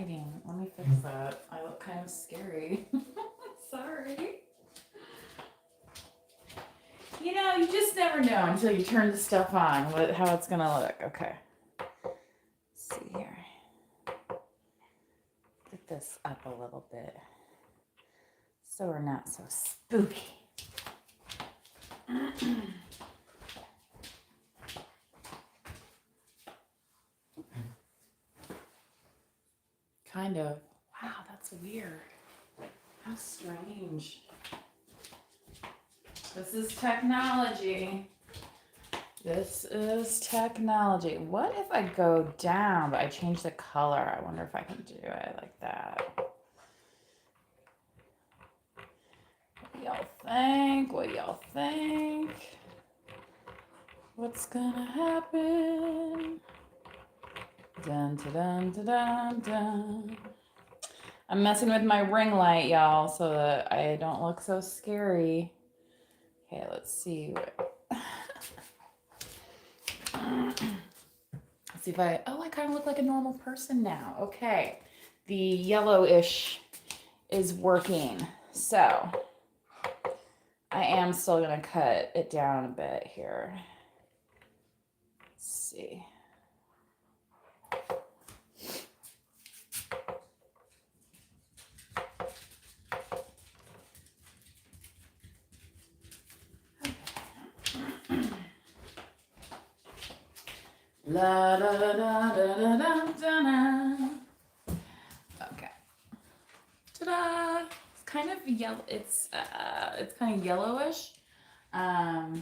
lighting. Let me fix that. I look kind of scary. Sorry. You know, you just never know until you turn the stuff on how it's gonna look. Okay. Let's see here. Get this up a little bit so we're not so spooky. Kind of. Wow, that's weird. How strange. This is technology. This is technology. What if I go down, but I change the color? I wonder if I can do it like that. What y'all think? What y'all think? What's gonna happen? Dun, dun, dun, dun, dun. I'm messing with my ring light, y'all, so that I don't look so scary. Okay, let's see. Let's see if I kind of look like a normal person now. Okay, the yellowish is working. So I am still gonna cut it down a bit here. Let's see. La da da da da da da. Okay. Ta-da! It's kind of yellow. It's kind of yellowish. Sorry,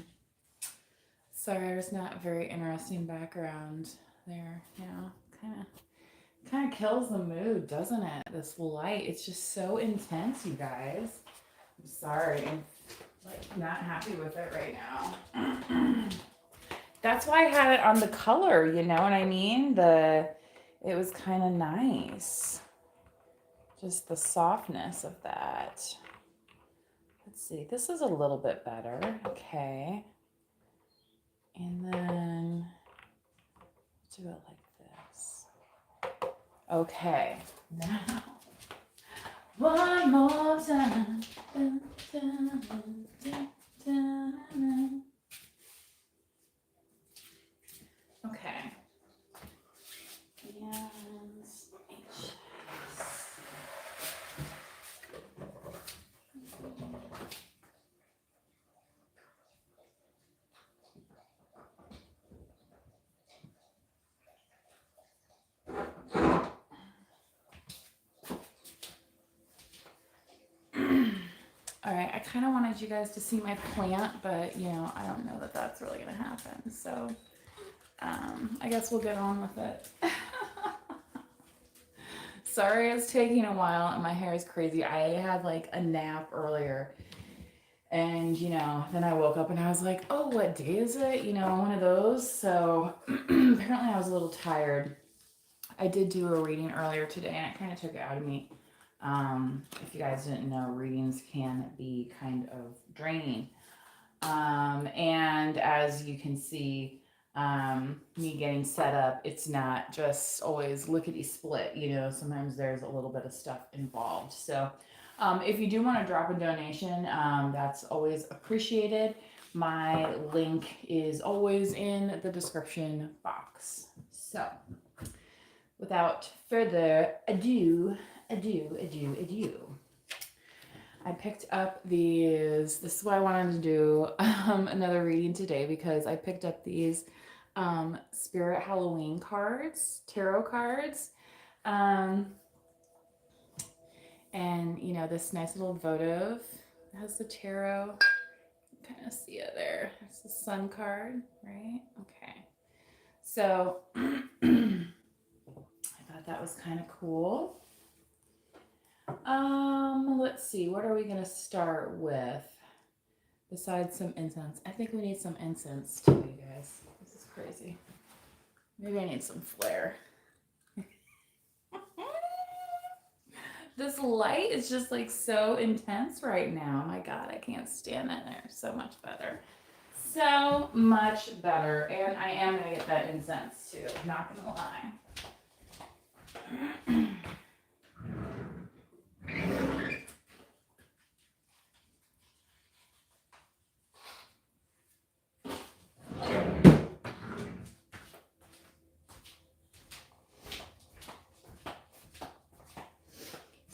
there's not a very interesting background there. You know, kind of kills the mood, doesn't it? This light. It's just so intense, you guys. I'm sorry. I'm like not happy with it right now. That's why I had it on the color, you know what I mean? It was kind of nice. Just the softness of that. Let's see, this is a little bit better. Okay. And then do it like this. Okay, now one more time. Dun, dun, dun, dun, dun. Okay. And all right, I kind of wanted you guys to see my plant, but you know, I don't know that that's really gonna happen. So I guess we'll get on with it. Sorry it's taking a while and my hair is crazy. I had like a nap earlier and you know, then I woke up and I was like, oh, what day is it? You know, one of those. So apparently I was a little tired. I did do a reading earlier today and it kind of took it out of me. If you guys didn't know, readings can be kind of draining. And as you can see, me getting set up, it's not just always lickety split, you know, sometimes there's a little bit of stuff involved. So if you do want to drop a donation, that's always appreciated. My link is always in the description box. So without further ado, I picked up these. This is why I wanted to do another reading today, because I picked up these Spirit Halloween cards, tarot cards. And, you know, this nice little votive has the tarot. Kind of see it there. It's the sun card, right? Okay. So I thought that was kind of cool. Let's see, what are we gonna start with besides some incense? I think we need some incense too, you guys. This is crazy. Maybe I need some flair. This light is just like so intense right now. My God, I can't stand it. There's so much better. So much better. And I am gonna get that incense too, not gonna lie.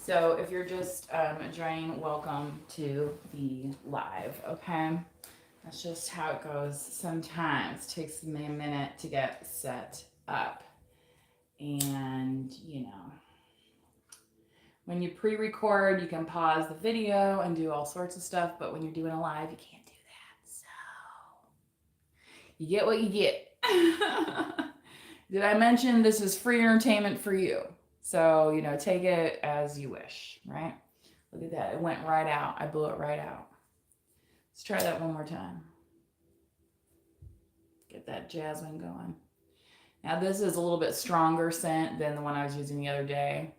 So if you're just joining, welcome to the live, okay? That's just how it goes sometimes. It takes me a minute to get set up. And, you know, when you pre-record, you can pause the video and do all sorts of stuff, but when you're doing a live, you can't do that. So you get what you get. Did I mention this is free entertainment for you? So, you know, take it as you wish, right? Look at that. It went right out. I blew it right out. Let's try that one more time. Get that jasmine going. Now this is a little bit stronger scent than the one I was using the other day.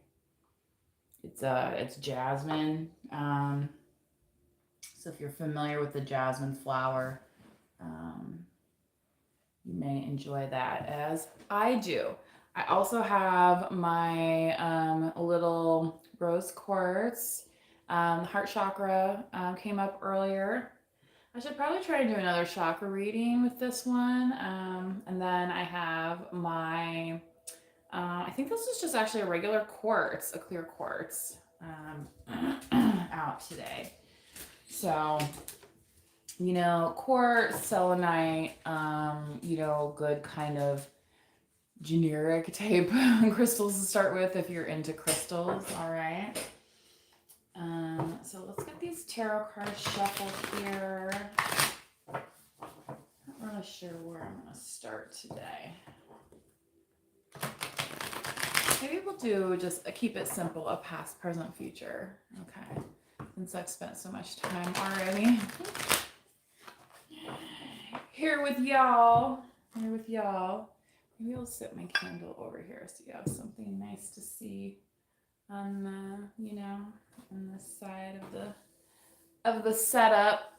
It's jasmine. So if you're familiar with the jasmine flower, you may enjoy that as I do. I also have my little rose quartz. Heart chakra came up earlier. I should probably try to do another chakra reading with this one. And then I have my, I think this is just actually a regular quartz, a clear quartz, out today. So, you know, quartz, selenite, you know, good kind of generic type crystals to start with if you're into crystals, all right? So let's get these tarot cards shuffled here. Not really sure where I'm going to start today. Maybe we'll do just keep it simple, a past, present, future. Okay, since I've spent so much time already here with y'all. Maybe I'll set my candle over here so you have something nice to see on the, you know, on the side of the setup.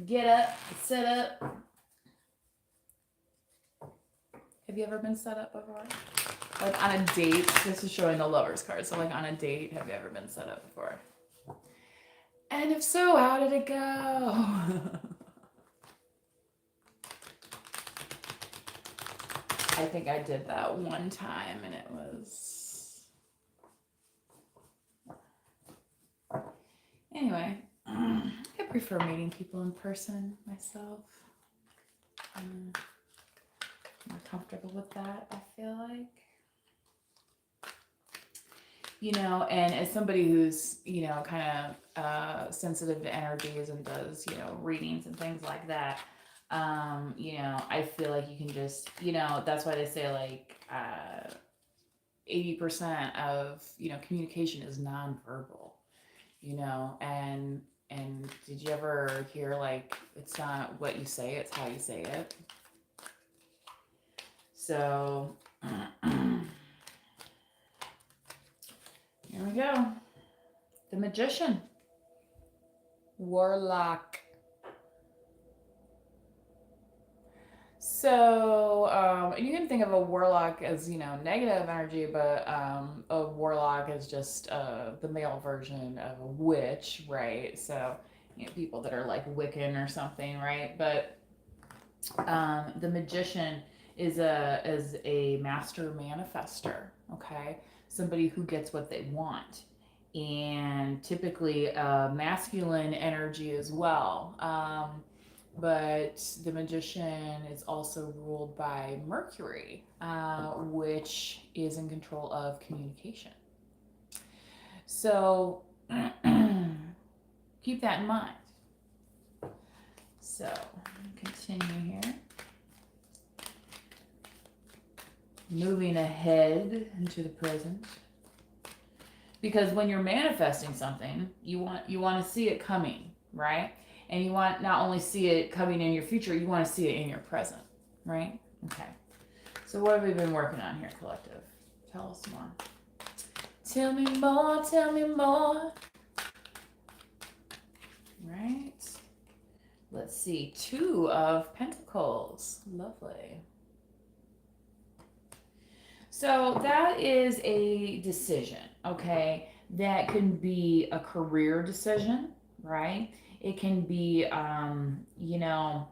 Get up, sit up. Have you ever been set up before? Like on a date, this is showing the lover's card. So like on a date, have you ever been set up before? And if so, how did it go? I think I did that one time and it was... Anyway, I prefer meeting people in person myself. I'm more comfortable with that, I feel like. You know, and as somebody who's, you know, kind of sensitive to energies and does, you know, readings and things like that, you know, I feel like you can just, you know, that's why they say like 80% of, you know, communication is nonverbal, you know, and did you ever hear like it's not what you say, it's how you say it? So here we go. The Magician. Warlock. So, you can think of a warlock as, you know, negative energy, but a warlock is just the male version of a witch, right? So, you know, people that are like Wiccan or something, right? But the Magician is a master manifester, okay? Somebody who gets what they want, and typically masculine energy as well. But the Magician is also ruled by Mercury, which is in control of communication. So keep that in mind. So continue here. Moving ahead into the present. Because when you're manifesting something, you want to see it coming, right? And you want not only see it coming in your future, you want to see it in your present, right? Okay. So what have we been working on here, collective? Tell us more. Tell me more, tell me more. Right. Let's see. 2 of Pentacles. Lovely. So that is a decision, okay? That can be a career decision, right? It can be, you know,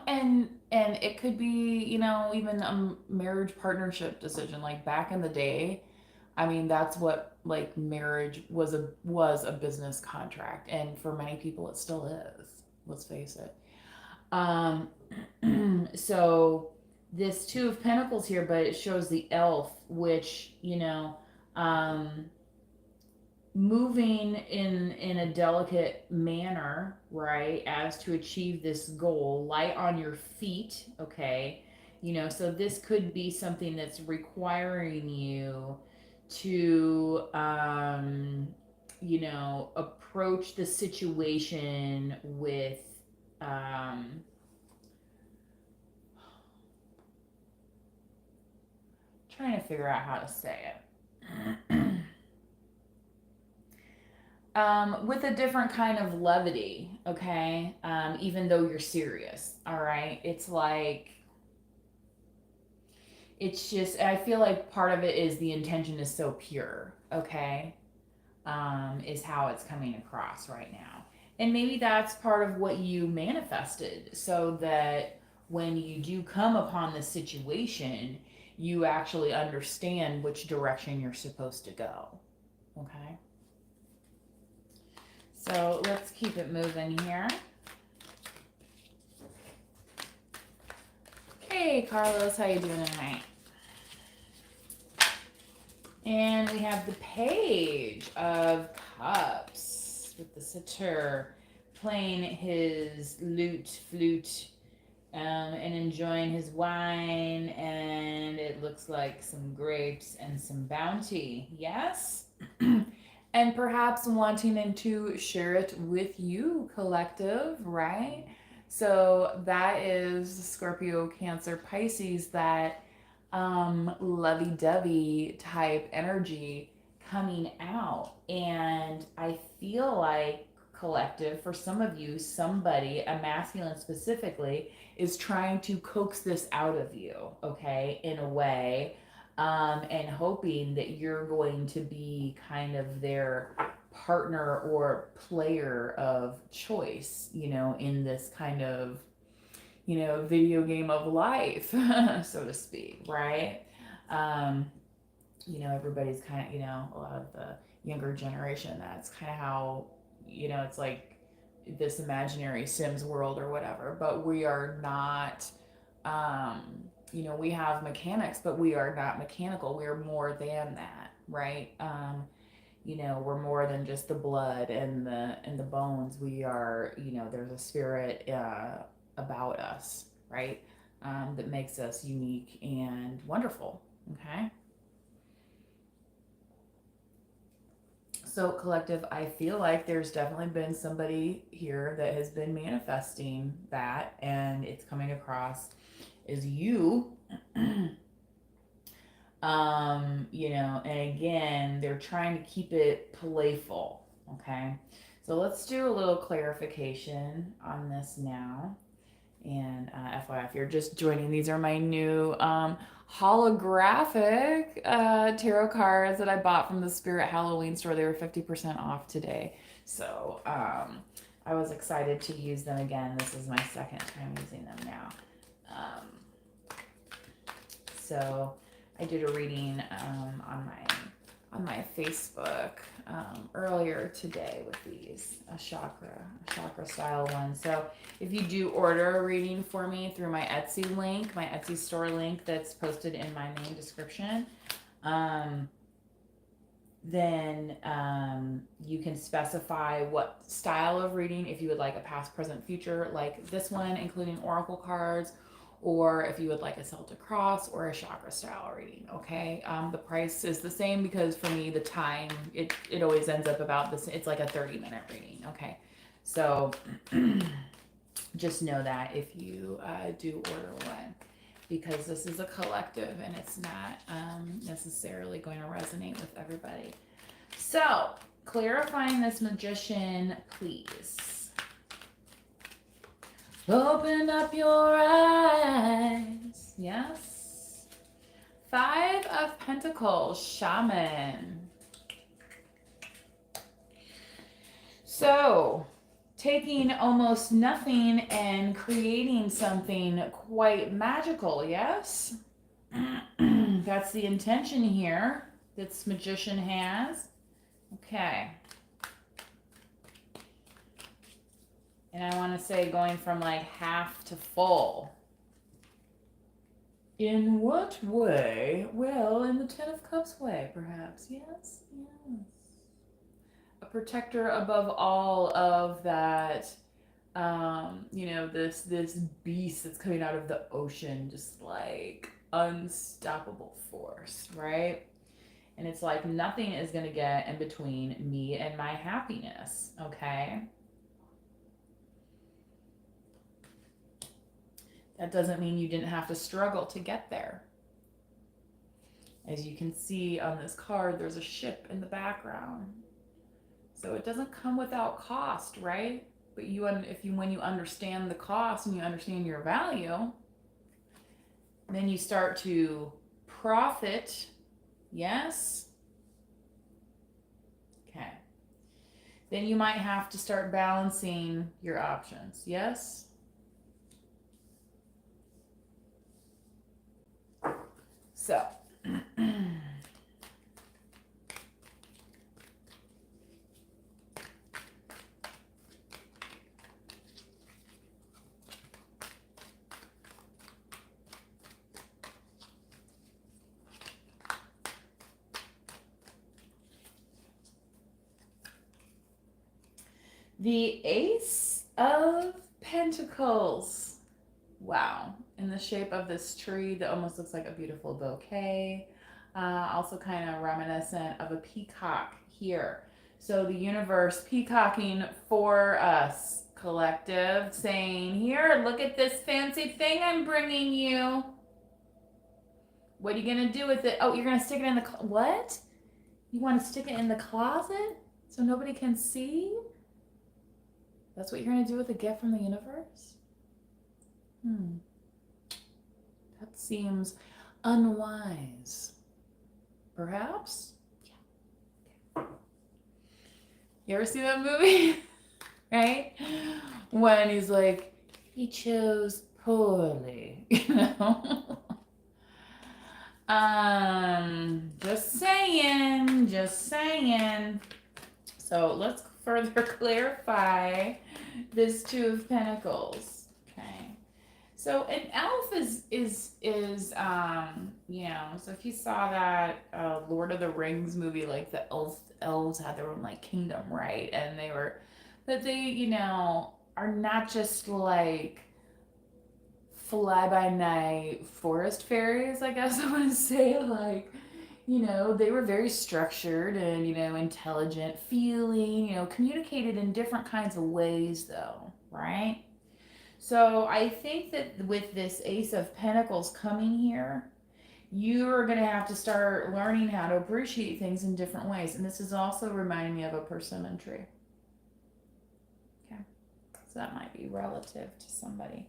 and it could be, you know, even a marriage partnership decision. Like back in the day, I mean, that's what like marriage was a business contract, and for many people it still is. Let's face it. Um, so this Two of Pentacles here, but it shows the elf, which, um, moving in a delicate manner, right, as to achieve this goal, light on your feet, okay? So this could be something that's requiring you to approach the situation with um trying to figure out how to say it. With a different kind of levity, okay? Even though you're serious, all right? It's like, it's just, I feel like part of it is the intention is so pure, okay? Is how it's coming across right now. And maybe that's part of what you manifested, so that when you do come upon this situation, you actually understand which direction you're supposed to go, okay? So let's keep it moving here. Hey, Carlos, how you doing tonight? And we have the Page of Cups with the Satyr playing his flute, and enjoying his wine, and it looks like some grapes and some bounty. Yes? And perhaps wanting to share it with you, collective, right? So that is Scorpio, Cancer, Pisces, that lovey-dovey type energy coming out. And I feel like, collective, for some of you, somebody, a masculine specifically, is trying to coax this out of you, okay, in a way, and hoping that you're going to be kind of their partner or player of choice, in this kind of, video game of life, so to speak, right? Um, Everybody's kind of, a lot of the younger generation, that's kind of how, it's like this imaginary Sims world or whatever, but we are not, we have mechanics, but we are not mechanical. We are more than that, right? We're more than just the blood and the bones. We are, there's a spirit about us, right? That makes us unique and wonderful. Okay. So, collective, I feel like there's definitely been somebody here that has been manifesting that, and it's coming across as you. And again, they're trying to keep it playful. Okay. So let's do a little clarification on this now. And FYI, if you're just joining, these are my new holographic tarot cards that I bought from the Spirit Halloween store. They were 50% off today. So I was excited to use them again. This is my second time using them now. So I did a reading on my Facebook earlier today with these, a chakra style one. So if you do order a reading for me through my Etsy link, my Etsy store link that's posted in my main description, then you can specify what style of reading, if you would like a past, present, future, like this one, including oracle cards, or if you would like a Celtic cross or a chakra style reading, okay? The price is the same because for me, the time, it always ends up about this. It's like a 30-minute reading, okay? So just know that if you do order one, because this is a collective and it's not necessarily going to resonate with everybody. So, clarifying this Magician, please. Open up your eyes. Yes. 5 of Pentacles, Shaman. So, taking almost nothing and creating something quite magical, yes? That's the intention here. this magician has. Okay. And I want to say going from like half to full. In what way? Well, in the Ten of Cups way, perhaps. Yes, yes. A protector above all of that, you know, this beast that's coming out of the ocean, just like unstoppable force, right? And it's like nothing is gonna get in between me and my happiness, okay? That doesn't mean you didn't have to struggle to get there. As you can see on this card, there's a ship in the background. So it doesn't come without cost, right? But when you understand the cost and you understand your value, then you start to profit. Yes? Okay. Then you might have to start balancing your options. Yes? So, the Ace of Pentacles. Wow. In the shape of this tree that almost looks like a beautiful bouquet. Also kind of reminiscent of a peacock here. So the universe peacocking for us, collective, saying, here, look at this fancy thing I'm bringing you. What are you going to do with it? Oh, you're going to stick it in the, what? You want to stick it in the closet so nobody can see? That's what you're going to do with a gift from the universe? That seems unwise. Perhaps? Yeah. You ever see that movie? Right? When he's like, he chose poorly, you know? Just saying, just saying. So let's further clarify this Two of Pentacles. Okay. So an elf is you know, so if you saw that Lord of the Rings movie, like the elves had their own like kingdom, right? And they, you know, are not just like fly by night forest fairies, I guess I want to say. Like, you know, they were very structured and, you know, intelligent, feeling, you know, communicated in different kinds of ways though, right? So I think that with this Ace of Pentacles coming here, you're going to have to start learning how to appreciate things in different ways. And this is also reminding me of a persimmon tree. Okay. So that might be relative to somebody.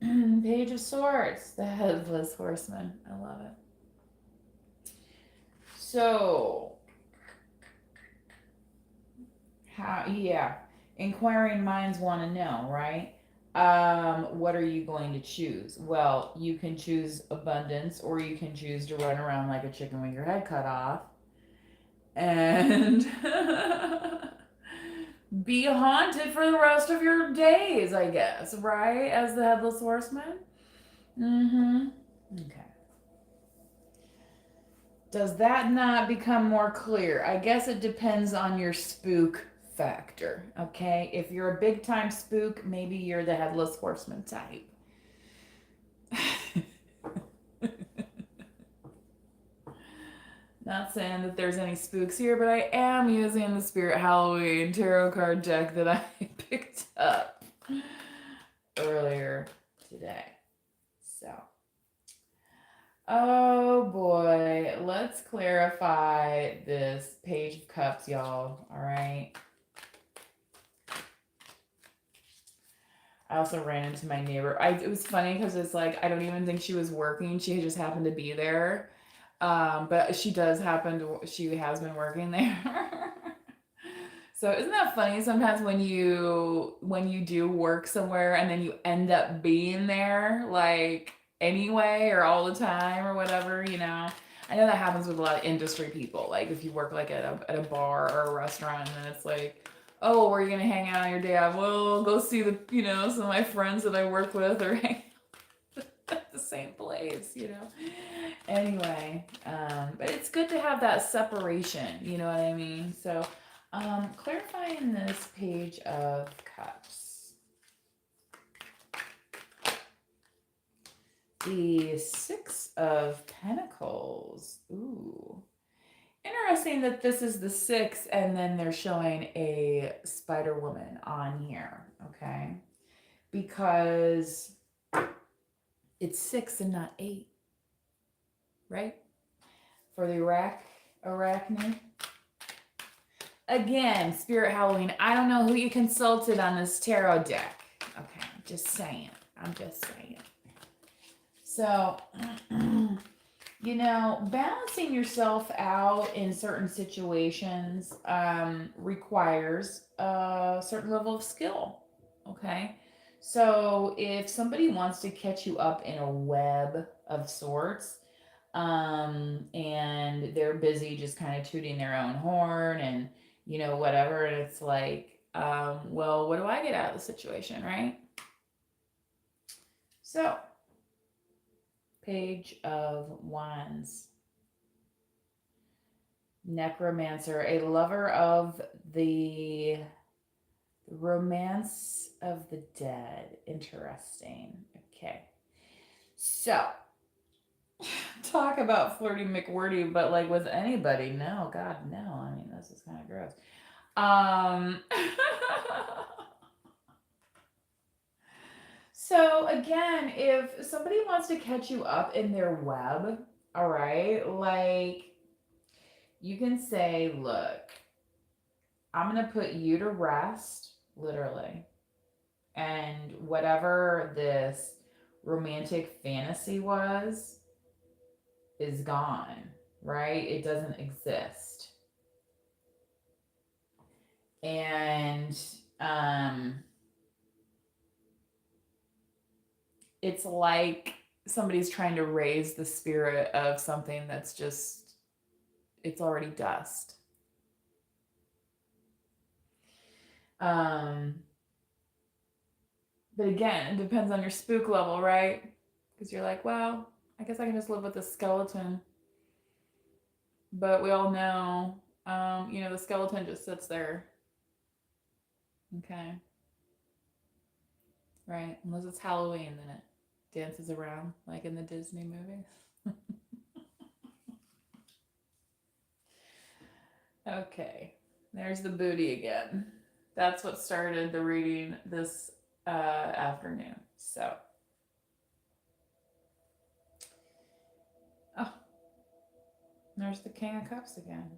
Page of Swords, the Headless Horseman. I love it. So, inquiring minds want to know, right? What are you going to choose? Well, you can choose abundance, or you can choose to run around like a chicken with your head cut off and be haunted for the rest of your days, I guess, right? As the Headless Horseman. Okay. Does that not become more clear? I guess it depends on your spook factor, okay? If you're a big time spook, maybe you're the Headless Horseman type. Not saying that there's any spooks here, but I am using the Spirit Halloween tarot card deck that I picked up earlier today. So, oh boy, let's clarify this Page of Cups, y'all. All right. I also ran into my neighbor. It was funny because it's like, I don't even think she was working. She just happened to be there. But she has been working there. So isn't that funny? Sometimes when you do work somewhere and then you end up being there, like anyway, or all the time or whatever, you know. I know that happens with a lot of industry people. Like if you work like at a bar or a restaurant, and then it's like, oh, where are you gonna hang out on your day off? Well, go see the some of my friends that I work with, or hang at the same place. Anyway, but it's good to have that separation. You know what I mean? So, clarifying this Page of Cups. The Six of Pentacles. Ooh. Interesting that this is the six and then they're showing a Spider Woman on here. Okay. Because it's 6 and not 8. Right? For the Arachne. Again, Spirit Halloween. I don't know who you consulted on this tarot deck. Okay. I'm just saying. So, balancing yourself out in certain situations requires a certain level of skill. Okay. So if somebody wants to catch you up in a web of sorts, and they're busy just kind of tooting their own horn and, whatever, and it's like, well, what do I get out of the situation, right? So, Page of Wands. Necromancer, a lover of the romance of the dead. Interesting. Okay. So, talk about flirty McWordy, but like with anybody. No, God, no. I mean, this is kind of gross. So again, if somebody wants to catch you up in their web, all right, like you can say, look, I'm going to put you to rest, literally. And whatever this romantic fantasy was is gone, right? It doesn't exist. And it's like somebody's trying to raise the spirit of something that's just, it's already dust. But again, it depends on your spook level, right? Because you're like, well, I guess I can just live with the skeleton. But we all know, the skeleton just sits there. Okay. Right. Unless it's Halloween, then it dances around like in the Disney movies. Okay. There's the booty again. That's what started the reading this afternoon. So. Oh. There's the King of Cups again.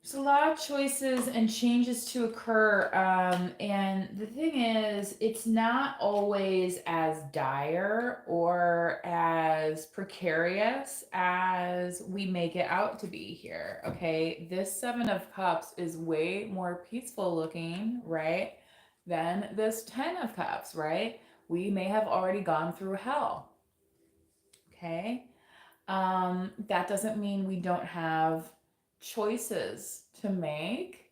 There's a lot of choices and changes to occur. And the thing is, it's not always as dire or as precarious as we make it out to be here. Okay. This Seven of Cups is way more peaceful looking, right? Than this 10 of Cups, right? We may have already gone through hell. Okay. That doesn't mean we don't have choices to make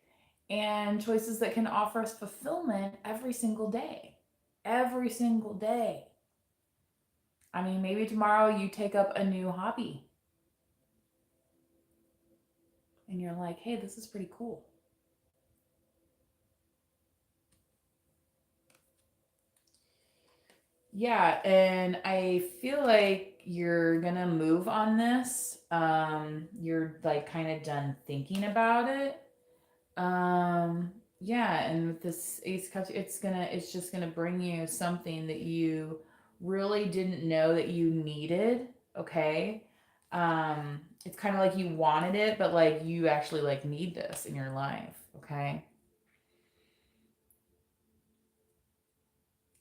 and choices that can offer us fulfillment every single day. Every single day. I mean, maybe tomorrow you take up a new hobby and you're like, hey, this is pretty cool. Yeah, and I feel like you're gonna move on this. You're like kind of done thinking about it. Yeah, and with this Ace of Cups, it's just gonna bring you something that you really didn't know that you needed. Okay. It's kind of like you wanted it, but like you actually like need this in your life. Okay.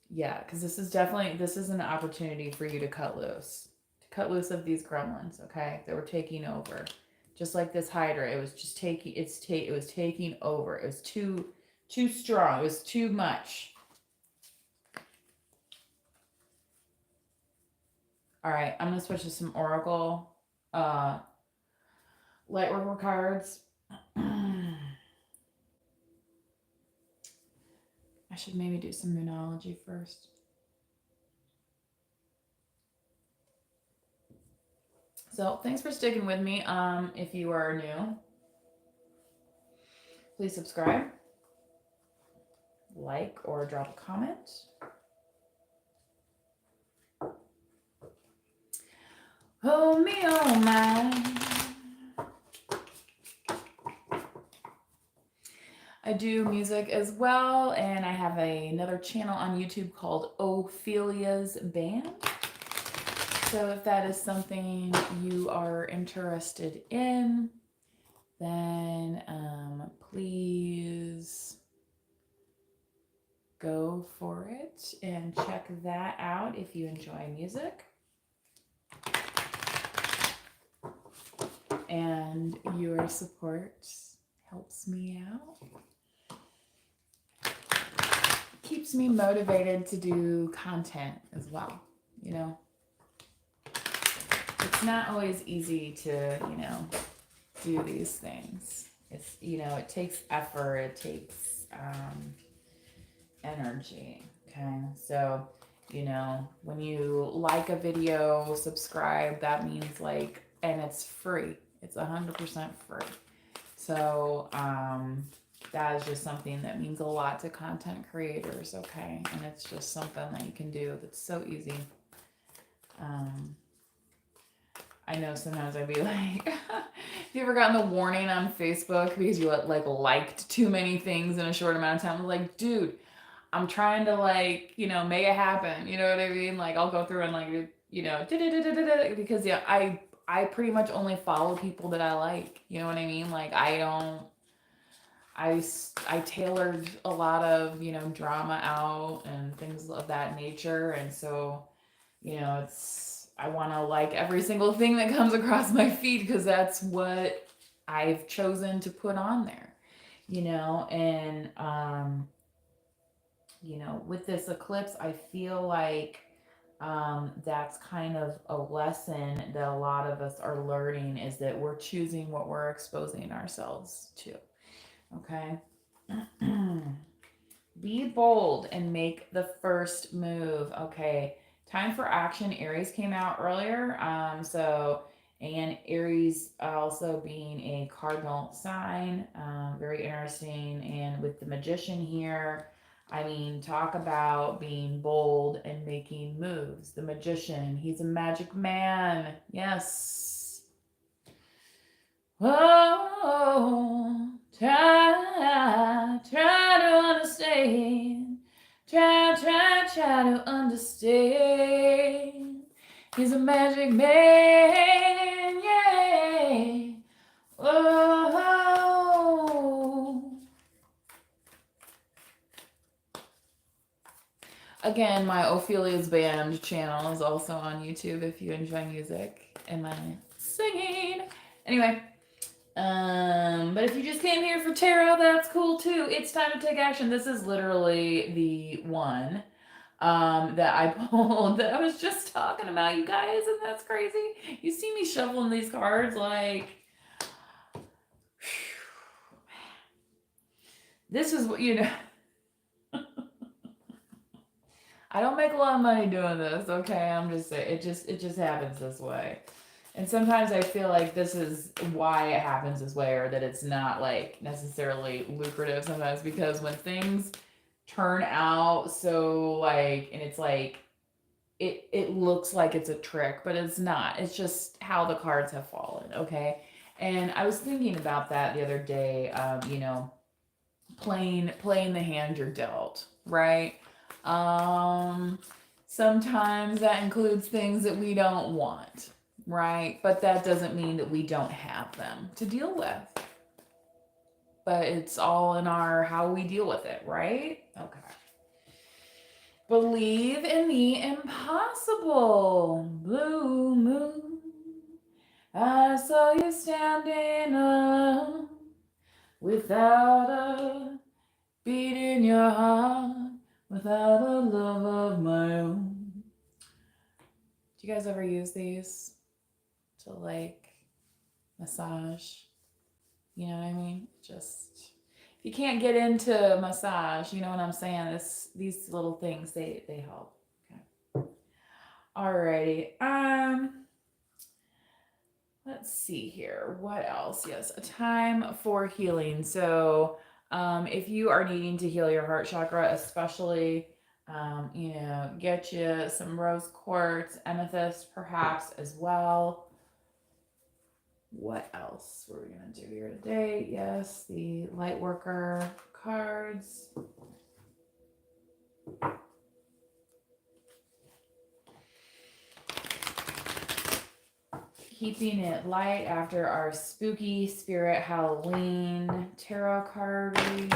Yeah, because this is an opportunity for you to cut loose. To cut loose of these gremlins, okay? That were taking over. Just like this Hydra, it was just it was taking over. It was too strong. It was too much. All right, I'm gonna switch to some Oracle Lightworker cards. I should maybe do some Moonology first. So thanks for sticking with me. If you are new, please subscribe, like, or drop a comment. Oh me, oh my. I do music as well, and I have another channel on YouTube called Ophelia's Band. So if that is something you are interested in, then please go for it and check that out if you enjoy music. And your support helps me out. Keeps me motivated to do content as well, you know. It's not always easy to, you know, do these things. It's, you know, it takes effort, it takes energy. Okay, so, you know, when you like a video, subscribe, that means like, and it's free. It's 100% free. So that is just something that means a lot to content creators. Okay, and it's just something that you can do that's so easy. I know sometimes I'd be like, have you ever gotten the warning on Facebook because you like liked too many things in a short amount of time? I'm like, dude, I'm trying to like, you know, make it happen. You know what I mean? Like I'll go through and like, you know, because yeah, I pretty much only follow people that I like. You know what I mean? Like I tailored a lot of, you know, drama out and things of that nature. And so, you know, I want to like every single thing that comes across my feed because that's what I've chosen to put on there, you know, and, you know, with this eclipse, I feel like that's kind of a lesson that a lot of us are learning is that we're choosing what we're exposing ourselves to. Okay. Be bold and make the first move. Okay. Time for action. Aries came out earlier. And Aries also being a cardinal sign, very interesting. And with the Magician here, I mean, talk about being bold and making moves. The Magician, he's a magic man. Yes. Oh, try to understand. Try to understand. He's a magic man, yeah. Oh. Again, my Ophelia's Band channel is also on YouTube if you enjoy music and my singing. Anyway, but if you just came here for tarot, that's cool too. It's time to take action. This is literally the one that I pulled that I was just talking about, you guys, and that's crazy. You see me shuffling these cards like, this is what, you know. I don't make a lot of money doing this, okay? I'm just saying, it just happens this way. And sometimes I feel like this is why it happens this way, or that it's not like necessarily lucrative sometimes, because when things turn out so like, and it's like, it looks like it's a trick, but it's not. It's just how the cards have fallen, okay? And I was thinking about that the other day, you know, playing the hand you're dealt, right? Sometimes that includes things that we don't want, right? But that doesn't mean that we don't have them to deal with. But it's all in our how we deal with it, right? Okay. Believe in the impossible. Blue moon, I saw you standing alone without a beat in your heart, without a love of my own. Do you guys ever use these to like massage? You know what I mean? Just if you can't get into massage, you know what I'm saying? These little things they help. Okay. Alrighty. Let's see here. What else? Yes, a time for healing. So, if you are needing to heal your heart chakra, especially, get you some rose quartz, amethyst, perhaps as well. What else were we gonna do here today? Yes, the light worker cards. Keeping it light after our spooky spirit Halloween tarot card read.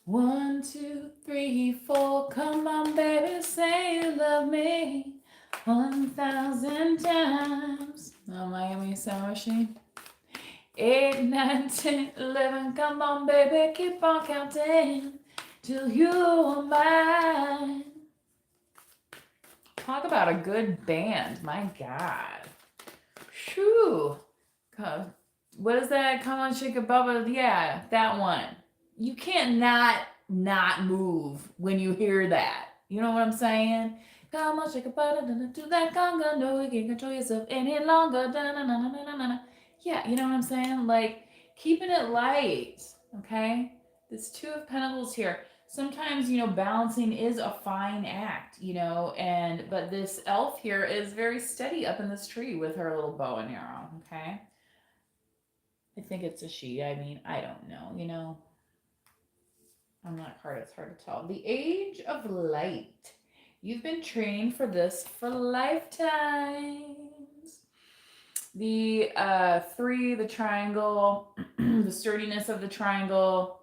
One, two, three, four. Come on, baby, say you love me 1,000 times. Oh, Miami Sound Machine. 8, 9, 10, 11. Come on, baby, keep on counting till you are mine. Talk about a good band. My God. Shoo. What is that? Come on, shake a bubble. Yeah, that one. You can't not move when you hear that. You know what I'm saying? Come on, shake a bubble. Do that conga. No, you can't control yourself any longer. Yeah, you know what I'm saying? Like, keeping it light. Okay? This Two of Pentacles here. Sometimes, balancing is a fine act, but this elf here is very steady up in this tree with her little bow and arrow. Okay? I think it's a she. I mean, I don't know, I'm not card, it's hard to tell. The Age of Light. You've been training for this for lifetimes. The 3, the triangle, the sturdiness of the triangle.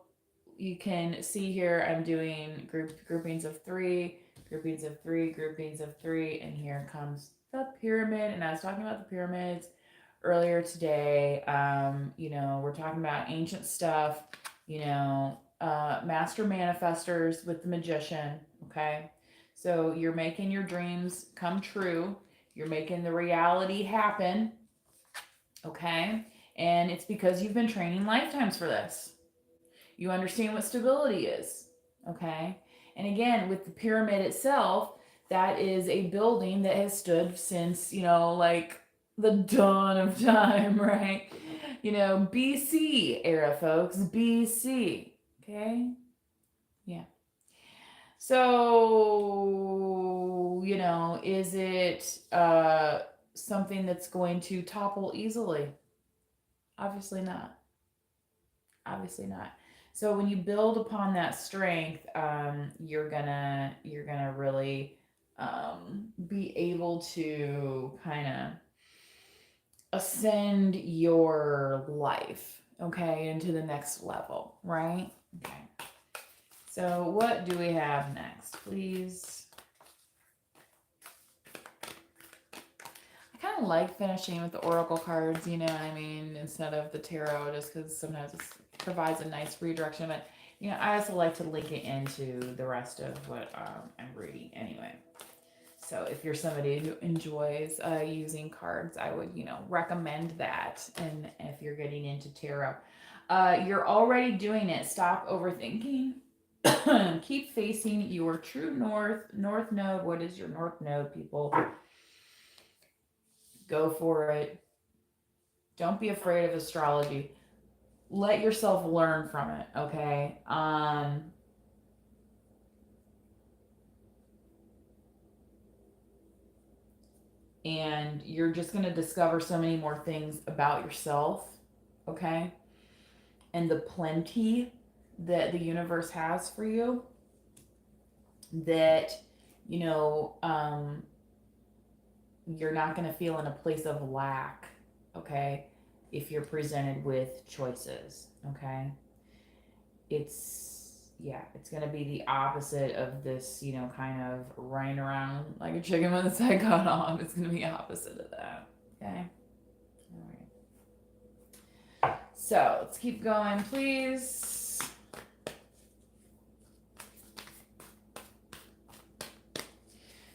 You can see here I'm doing groupings of 3, groupings of 3, groupings of 3, and here comes the pyramid. And I was talking about the pyramids earlier today. We're talking about ancient stuff, master manifestors with the magician. Okay. So you're making your dreams come true. You're making the reality happen. Okay. And it's because you've been training lifetimes for this. You understand what stability is. Okay. And again, with the pyramid itself, that is a building that has stood since, like the dawn of time, right? BC era, folks. BC. Okay. Yeah. So, is it something that's going to topple easily? Obviously not. Obviously not. So when you build upon that strength, you're gonna really be able to kind of ascend your life, okay, into the next level, right? Okay. So what do we have next, please? I kind of like finishing with the oracle cards, instead of the tarot, just because sometimes it provides a nice redirection. But, I also like to link it into the rest of what I'm reading anyway. So if you're somebody who enjoys using cards, I would, recommend that. And if you're getting into tarot, you're already doing it. Stop overthinking. Keep facing your true north node. What is your north node, people? Go for it. Don't be afraid of astrology. Let yourself learn from it, okay? And you're just going to discover so many more things about yourself, okay? And the plenty that the universe has for you, that, you're not going to feel in a place of lack, okay, if you're presented with choices, okay? It's going to be the opposite of this, kind of running around like a chicken with its head cut off. It's going to be opposite of that, okay? All right. So let's keep going, please.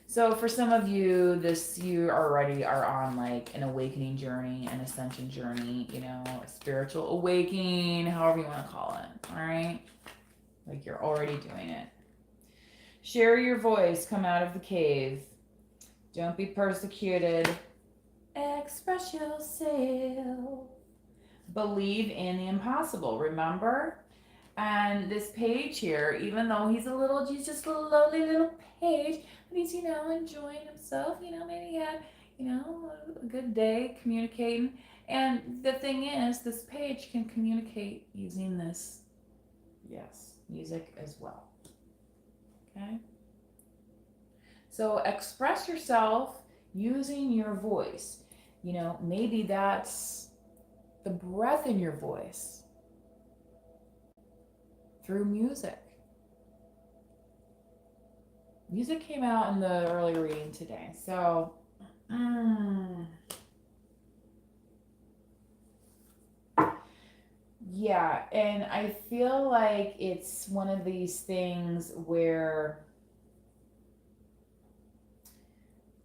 So for some of you, you already are on like an awakening journey, an ascension journey, you know, a spiritual awakening, however you want to call it. All right. Like you're already doing it. Share your voice, come out of the cave. Don't be persecuted. Express yourself. Believe in the impossible, remember? And this page here, even though he's just a lonely little page, but he's, you know, enjoying himself, you know, maybe he had, you know, a good day communicating. And the thing is, this page can communicate using this, yes, music as well. Okay? So express yourself using your voice. You know, maybe that's the breath in your voice through music. Music came out in the early reading today. So, yeah, and I feel like it's one of these things where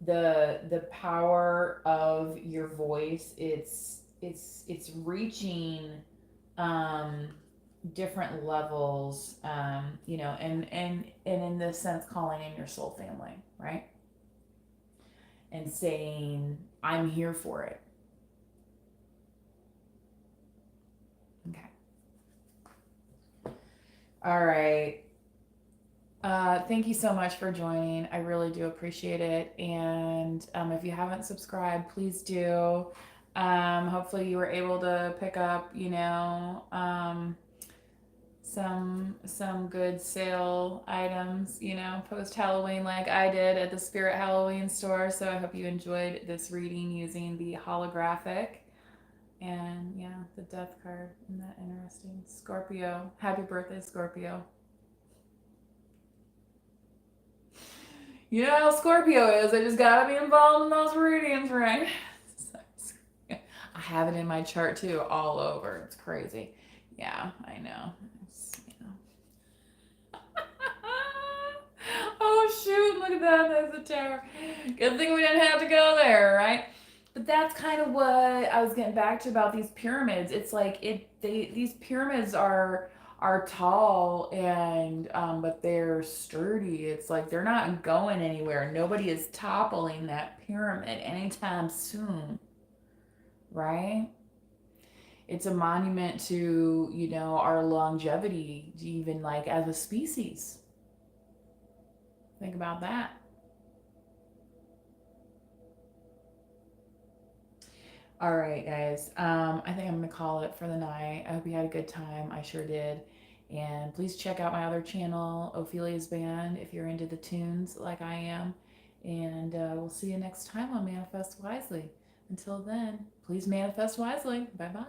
the power of your voice, it's reaching different levels, you know, and in this sense calling in your soul family, right? And saying, I'm here for it. Okay. All right. Thank you so much for joining. I really do appreciate it. And if you haven't subscribed, please do. Hopefully you were able to pick up, you know, some good sale items, you know, post Halloween like I did at the Spirit Halloween store. So I hope you enjoyed this reading using the holographic. And yeah, the death card. Isn't that interesting? Scorpio. Happy birthday, Scorpio. You know how Scorpio is. I just gotta be involved in those readings, right? I have it in my chart too, all over. It's crazy. Yeah, I know. Oh shoot, look at that. There's a tower. Good thing we didn't have to go there, right? But that's kind of what I was getting back to about these pyramids. It's like these pyramids are tall and but they're sturdy. It's like they're not going anywhere. Nobody is toppling that pyramid anytime soon. Right? It's a monument to, you know, our longevity, even like as a species. Think about that. All right, guys. I think I'm gonna call it for the night. I hope you had a good time. I sure did. And please check out my other channel, Ophelia's Band, if you're into the tunes like I am. And we'll see you next time on Manifest Wisely. Until then, please manifest wisely. Bye bye.